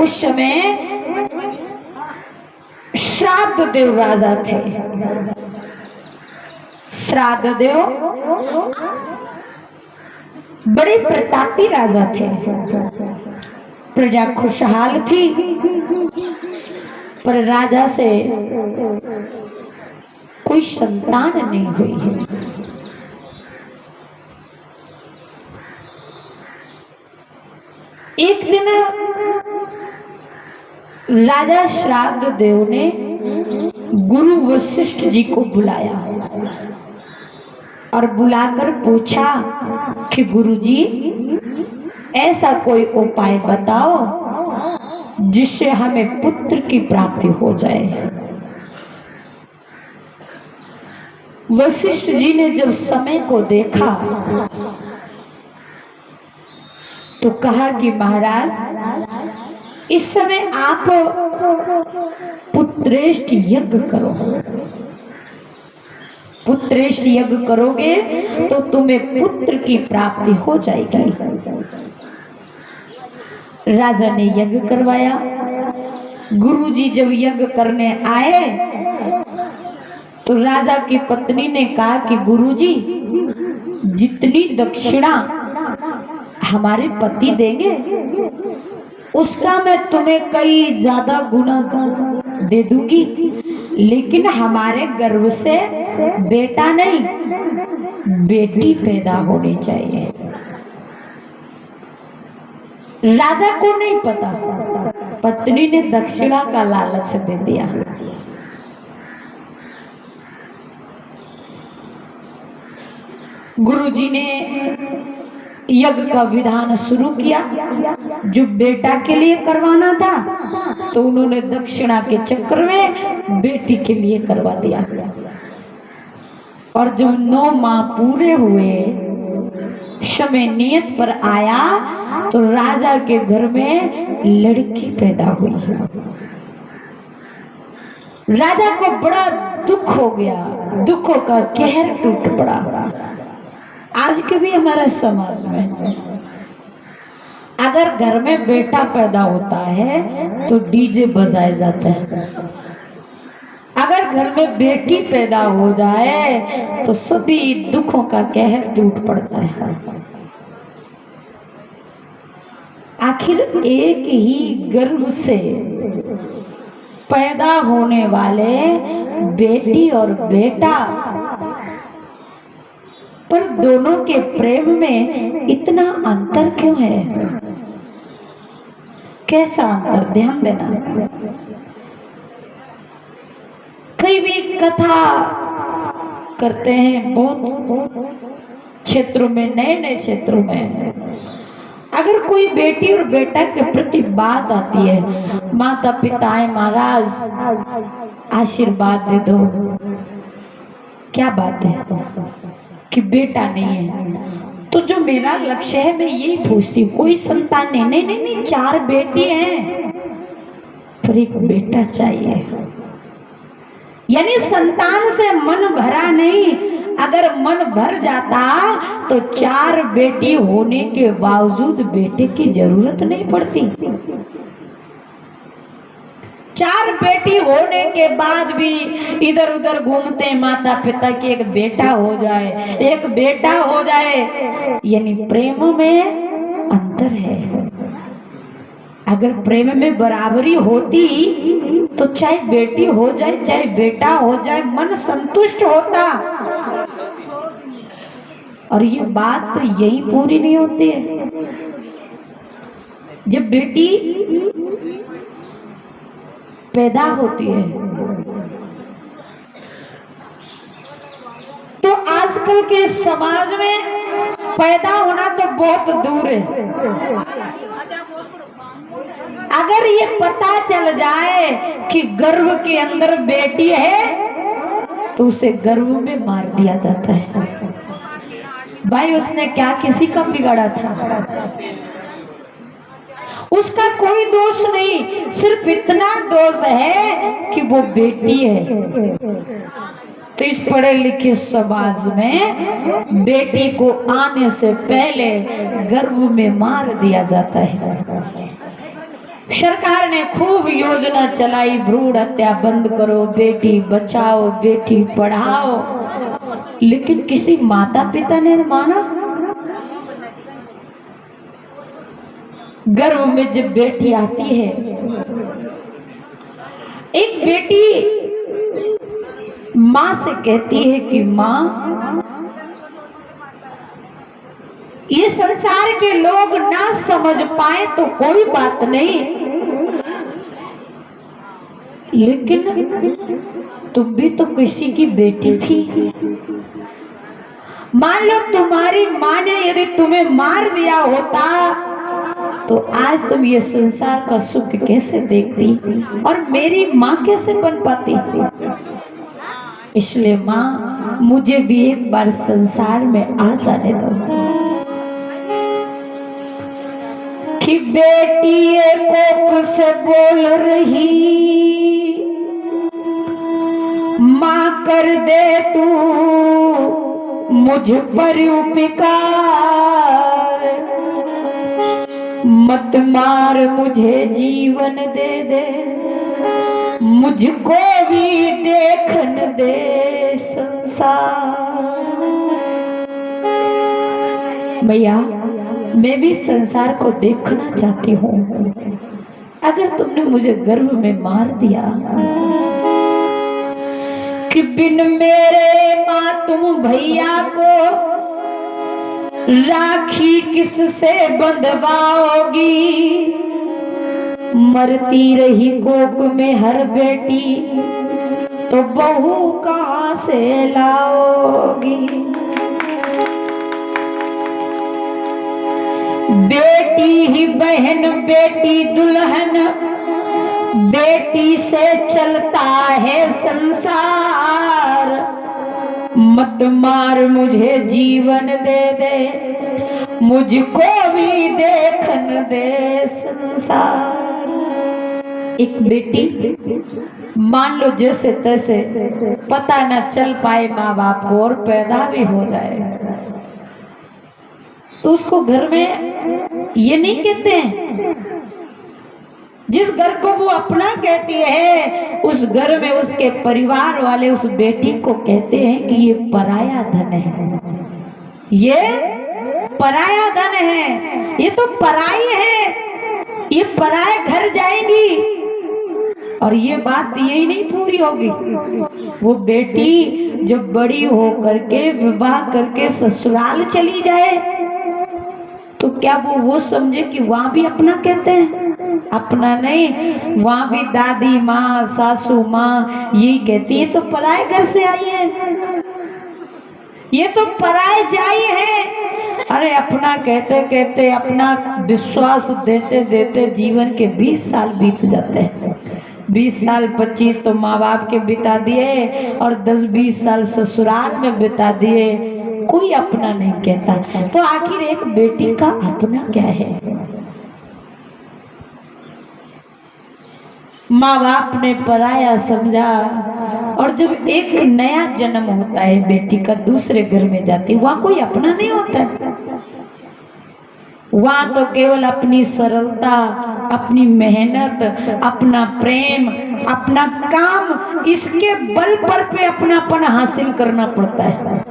उस समय श्राद्ध देव राजा थे। श्राद्ध देव बड़े प्रतापी राजा थे। प्रजा खुशहाल थी, पर राजा से कोई संतान नहीं हुई। एक दिन राजा श्राद्ध देव ने गुरु वशिष्ठ जी को बुलाया और बुलाकर पूछा कि गुरुजी, ऐसा कोई उपाय बताओ जिससे हमें पुत्र की प्राप्ति हो जाए। वशिष्ठ जी ने जब समय को देखा तो कहा कि महाराज, इस समय आप पुत्रेष्ठ यज्ञ करो। पुत्रेष्ठ यज्ञ करोगे तो तुम्हें पुत्र की प्राप्ति हो जाएगी। राजा ने यज्ञ करवाया। गुरुजी जब यज्ञ करने आए तो राजा की पत्नी ने कहा कि गुरुजी, जितनी दक्षिणा हमारे पति देंगे उसका मैं तुम्हें कई ज्यादा गुना दे दूंगी, लेकिन हमारे गर्भ से बेटा नहीं बेटी पैदा होनी चाहिए। राजा को नहीं पता, पत्नी ने दक्षिणा का लालच दे दिया। गुरुजी ने यज्ञ का विधान शुरू किया। जो बेटा के लिए करवाना था तो उन्होंने दक्षिणा के चक्कर में बेटी के लिए करवा दिया। और जब 9 माह पूरे हुए, समय नियत पर आया तो राजा के घर में लड़की पैदा हुई। राजा को बड़ा दुख हो गया, दुखों का कहर टूट पड़ा। आज के भी हमारे समाज में अगर घर में बेटा पैदा होता है तो डीजे बजाए जाते हैं। अगर घर में बेटी पैदा हो जाए तो सभी दुखों का कहर टूट पड़ता है। आखिर एक ही गर्भ से पैदा होने वाले बेटी और बेटा, पर दोनों के प्रेम में इतना अंतर क्यों है? कैसा अंतर? ध्यान देना। कई भी कथा करते हैं बहुत क्षेत्रों में, नए नए क्षेत्रों में। अगर कोई बेटी और बेटा के प्रति बात आती है, माता पिताएं महाराज आशीर्वाद दे दो, क्या बात है कि बेटा नहीं है, तो जो मेरा लक्ष्य है मैं यही पूछती हूँ, कोई संतान नहीं, नहीं नहीं नहीं 4 बेटी हैं पर एक बेटा चाहिए। यानी संतान से मन भरा नहीं, अगर मन भर जाता तो 4 बेटी होने के बावजूद बेटे की जरूरत नहीं पड़ती। 4 बेटी होने के बाद भी इधर उधर घूमते माता पिता की एक बेटा हो जाए, एक बेटा हो जाए। यानी प्रेम में अंतर है। अगर प्रेम में बराबरी होती तो चाहे बेटी हो जाए चाहे बेटा हो जाए मन संतुष्ट होता। और ये बात तो यही पूरी नहीं होती है। जब बेटी पैदा होती है तो आजकल के समाज में पैदा होना तो बहुत दूर है। अगर ये पता चल जाए कि गर्भ के अंदर बेटी है तो उसे गर्भ में मार दिया जाता है। भाई उसने क्या किसी का बिगाड़ा था? उसका कोई दोष नहीं, सिर्फ इतना दोष है कि वो बेटी है। तो इस पढ़े लिखे समाज में बेटी को आने से पहले गर्भ में मार दिया जाता है। सरकार ने खूब योजना चलाई, भ्रूण हत्या बंद करो, बेटी बचाओ, बेटी पढ़ाओ, लेकिन किसी माता पिता ने माना। गर्भ में जब बेटी आती है, एक बेटी माँ से कहती है कि माँ, ये संसार के लोग ना समझ पाए तो कोई बात नहीं, लेकिन तुम भी तो किसी की बेटी थी। मान लो तुम्हारी माँ ने यदि तुम्हें मार दिया होता तो आज तुम ये संसार का सुख कैसे देखती और मेरी माँ कैसे बन पाती। इसलिए माँ, मुझे भी एक बार संसार में आ जाने दो। कि बेटी ये कोप से बोल रही, माँ कर दे तू मुझ पर उपकार, मत मार मुझे जीवन दे दे, मुझको भी देखन दे संसार। भैया, मैं भी संसार को देखना चाहती हूँ। अगर तुमने मुझे गर्भ में मार दिया कि बिन मेरे माँ तुम भैया को राखी किससे बंधवाओगी, मरती रही कोख में हर बेटी तो बहू कहाँ से लाओगी। बेटी ही बहन, बेटी दुल्हन, बेटी से चलता है संसार, मत मार मुझे जीवन दे दे, मुझको भी देखन दे संसार। एक बेटी मान लो जैसे तैसे पता न चल पाए माँ बाप को और पैदा भी हो जाए तो उसको घर में ये नहीं कहते हैं, जिस घर को वो अपना कहती है उस घर में उसके परिवार वाले उस बेटी को कहते हैं कि ये पराया धन है, ये पराया धन है, ये तो पराई है, ये पराए घर जाएगी। और ये बात यही नहीं पूरी होगी, वो बेटी जब बड़ी हो करके विवाह करके ससुराल चली जाए तो क्या वो समझे कि वहां भी अपना कहते हैं? अपना नहीं, वहां भी दादी माँ सासू माँ यही कहती है तो पराए घर से आई है, ये तो पराए जाई है। अरे अपना कहते कहते अपना विश्वास देते देते जीवन के 20 साल बीत जाते हैं। 20 साल 25 तो माँ बाप के बिता दिए और 10-20 साल ससुराल में बिता दिए, कोई अपना नहीं कहता। तो आखिर एक बेटी का अपना क्या है? माँ बाप ने पराया समझा और जब एक नया जन्म होता है बेटी का, दूसरे घर में जाती, वहां कोई अपना नहीं होता है। वहां तो केवल अपनी सरलता, अपनी मेहनत, अपना प्रेम, अपना काम, इसके बल पर पे अपनापन हासिल करना पड़ता है।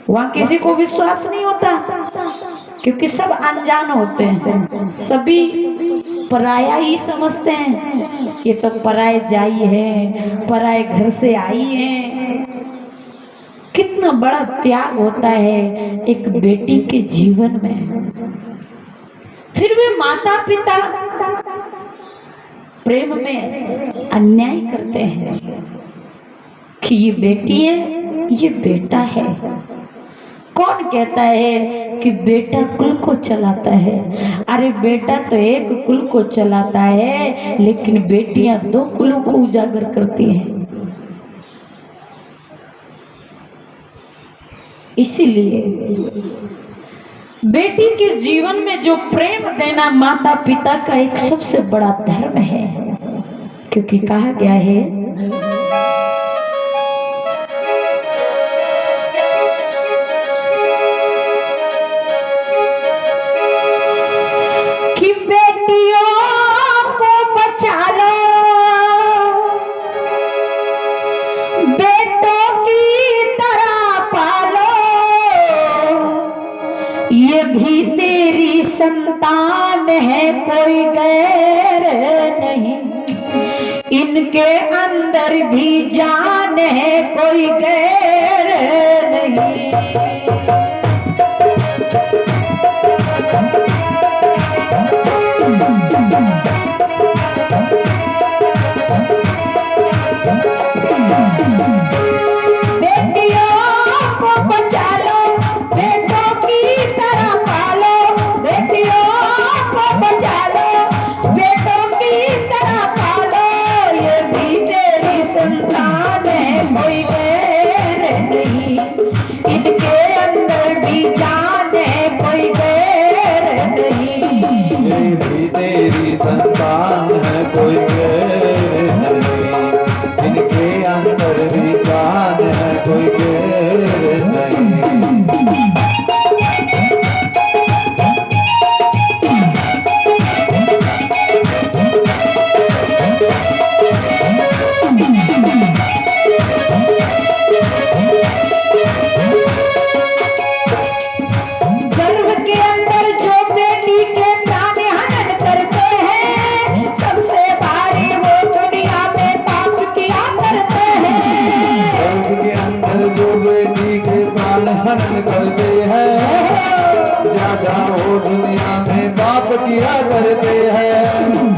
वहां किसी को विश्वास नहीं होता क्योंकि सब अनजान होते हैं, सभी पराया ही समझते हैं। ये तो पराए जाई है, पराए घर से आई है। कितना बड़ा त्याग होता है एक बेटी के जीवन में। फिर वे माता पिता प्रेम में अन्याय करते हैं कि ये बेटी है, ये बेटा है। कौन कहता है कि बेटा कुल को चलाता है? अरे बेटा तो एक कुल को चलाता है, लेकिन बेटियां 2 कुलों को उजागर करती हैं। इसीलिए बेटी के जीवन में जो प्रेम देना माता पिता का एक सबसे बड़ा धर्म है, क्योंकि कहा गया है कि बेटियों नहीं, इनके अंदर भी जान है कोई गैर नहीं। संतान है कोई गैर नहीं, इनके अंदर भी जान है कोई गैर नहीं। गर्भ के अंदर जो बेटी के प्राण हनन करते हैं, सबसे भारी वो दुनिया में पाप किया करते हैं। गर्भ के अंदर जो बेटी के प्राण हनन करते हैं, ज्यादा वो दुनिया में पाप किया करते हैं।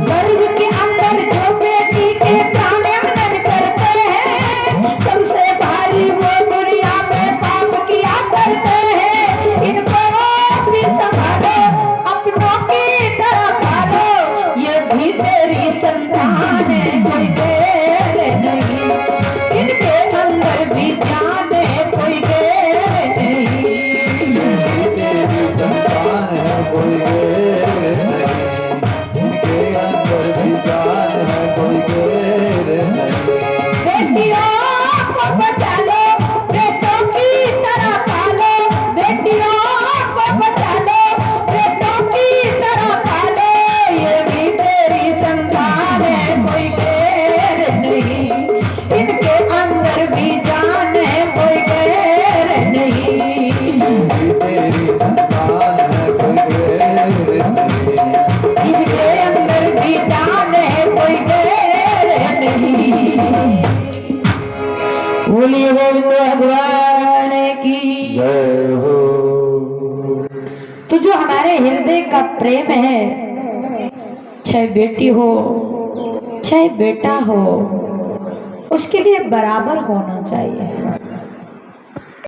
गर्भ के अंदर जो बेटी के प्राण हनन करते हैं, सबसे भारी वो दुनिया में पाप किया करते हैं। इनको भी संभालो, अपनों की तरह पालो, ये भी तेरी संतान है कोई गैर नहीं, इनके अंदर भी जान है कोई गैर नहीं। तेरी संतान है कोई गैर नहीं, इनके अंदर भी जान है कोई गैर नहीं। बेटियों को बचा लो, बेटों की तरह पालो, बेटियों को बचा लो, बेटों की तरह पालो, ये भी तेरी संतान है कोई गैर नहीं, इनके अंदर भी जान है कोई गैर नहीं। तेरी संतान है कोई गैर नहीं, इनके अंदर भी जान है कोई गैर नहीं। बोलिए गोविंद भगवान की। जय हो। तो जो हमारे हृदय का प्रेम है, चाहे बेटी हो चाहे बेटा हो, उसके लिए बराबर होना चाहिए।